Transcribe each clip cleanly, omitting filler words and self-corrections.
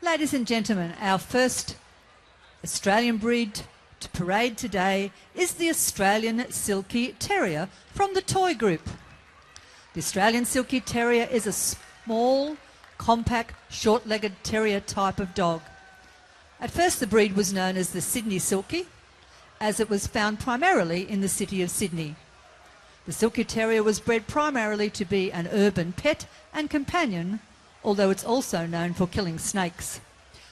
Ladies and gentlemen, our first Australian breed to parade today is the Australian Silky Terrier from the Toy Group. The Australian Silky Terrier is a small, compact, short-legged terrier type of dog. At first the breed was known as the Sydney Silky, as it was found primarily in the city of Sydney. The Silky Terrier was bred primarily to be an urban pet and companion, although it's also known for killing snakes.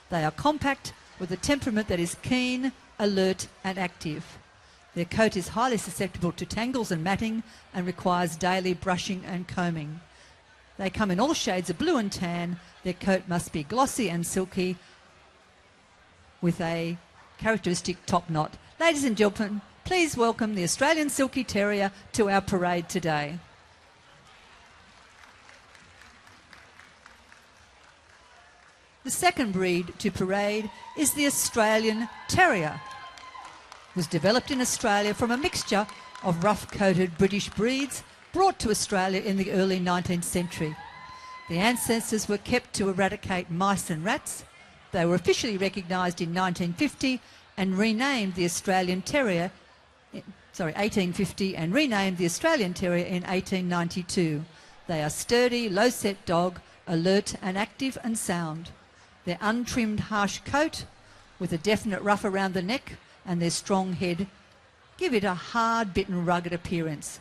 They are compact, with a temperament that is keen, alert and active. Their coat is highly susceptible to tangles and matting and requires daily brushing and combing. They come in all shades of blue and tan. Their coat must be glossy and silky with a characteristic top knot. Ladies and gentlemen, please welcome the Australian Silky Terrier to our parade today. The second breed to parade is the Australian Terrier. It was developed in Australia from a mixture of rough-coated British breeds brought to Australia in the early 19th century. The ancestors were kept to eradicate mice and rats. They were officially recognised in 1950 and renamed the Australian Terrier, 1850, and renamed the Australian Terrier in 1892. They are sturdy, low-set dog, alert and active and sound. Their untrimmed, harsh coat with a definite ruff around the neck and their strong head give it a hard-bitten, rugged appearance.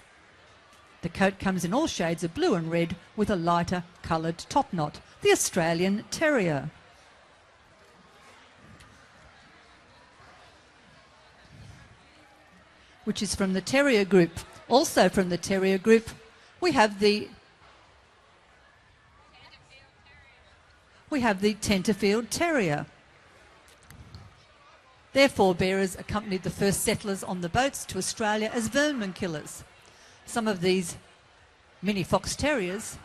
The coat comes in all shades of blue and red with a lighter coloured top knot. The Australian Terrier. Which is from the Terrier group. Also from the Terrier group, we have the Tenterfield Terrier. Their forebearers accompanied the first settlers on the boats to Australia as vermin killers. Some of these mini fox terriers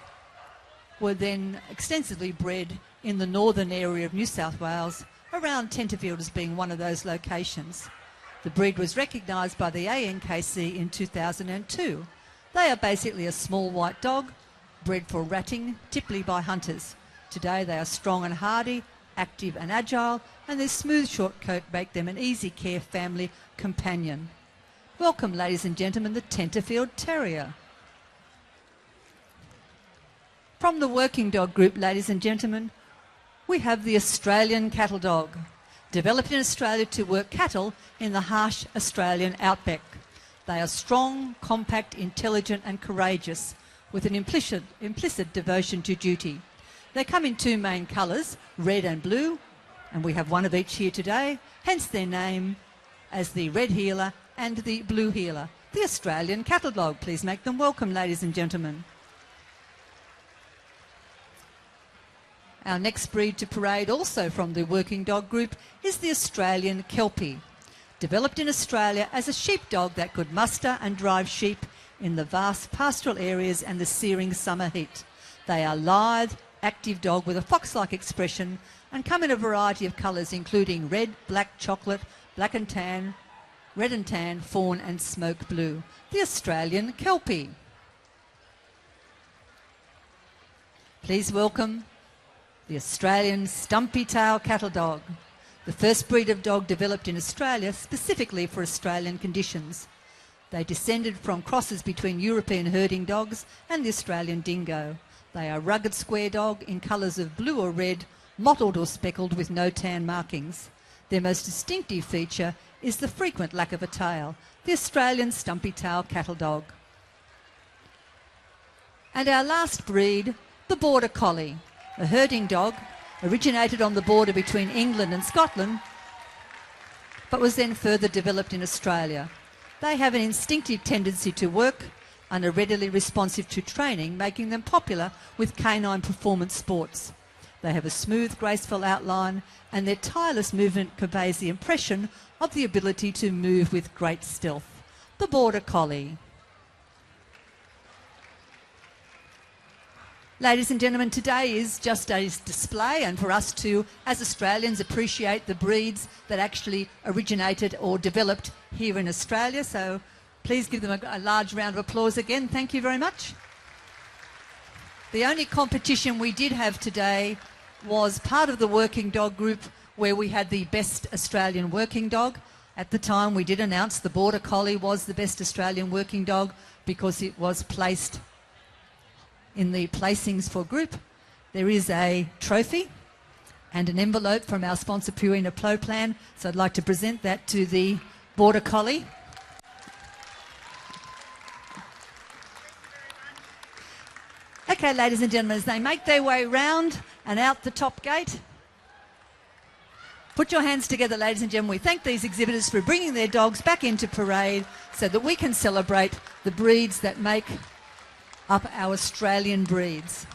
were then extensively bred in the northern area of New South Wales, around Tenterfield as being one of those locations. The breed was recognised by the ANKC in 2002. They are basically a small white dog, bred for ratting, typically by hunters. Today they are strong and hardy, active and agile, and their smooth short coat make them an easy care family companion. Welcome, ladies and gentlemen, the Tenterfield Terrier. From the working dog group, ladies and gentlemen, we have the Australian Cattle Dog, developed in Australia to work cattle in the harsh Australian outback. They are strong, compact, intelligent and courageous, with an implicit devotion to duty. They come in two main colours, red and blue, and we have one of each here today, hence their name as the red heeler and the blue heeler. The Australian Cattle Dog. Please make them welcome, ladies and gentlemen. Our next breed to parade, also from the working dog group, is the Australian Kelpie. Developed in Australia as a sheepdog that could muster and drive sheep in the vast pastoral areas and the searing summer heat. They are lithe, active dog with a fox-like expression and come in a variety of colours including red, black, chocolate, black and tan, red and tan, fawn and smoke blue. The Australian Kelpie. Please welcome the Australian Stumpy Tail Cattle Dog, the first breed of dog developed in Australia specifically for Australian conditions. They descended from crosses between European herding dogs and the Australian dingo. They are a rugged square dog in colours of blue or red, mottled or speckled with no tan markings. Their most distinctive feature is the frequent lack of a tail, the Australian Stumpy Tail Cattle Dog. And our last breed, the Border Collie, a herding dog, originated on the border between England and Scotland, but was then further developed in Australia. They have an instinctive tendency to work and are readily responsive to training, making them popular with canine performance sports. They have a smooth, graceful outline, and their tireless movement conveys the impression of the ability to move with great stealth. The Border Collie. Ladies and gentlemen, today is just a display, and for us to, as Australians, appreciate the breeds that actually originated or developed here in Australia. So please give them a large round of applause again. Thank you very much. The only competition we did have today was part of the working dog group where we had the best Australian working dog. At the time, we did announce the Border Collie was the best Australian working dog because it was placed in the placings for group. There is a trophy and an envelope from our sponsor Purina ProPlan, so I'd like to present that to the Border Collie. Okay, ladies and gentlemen, as they make their way round and out the top gate, put your hands together, ladies and gentlemen. We thank these exhibitors for bringing their dogs back into parade so that we can celebrate the breeds that make up our Australian breeds.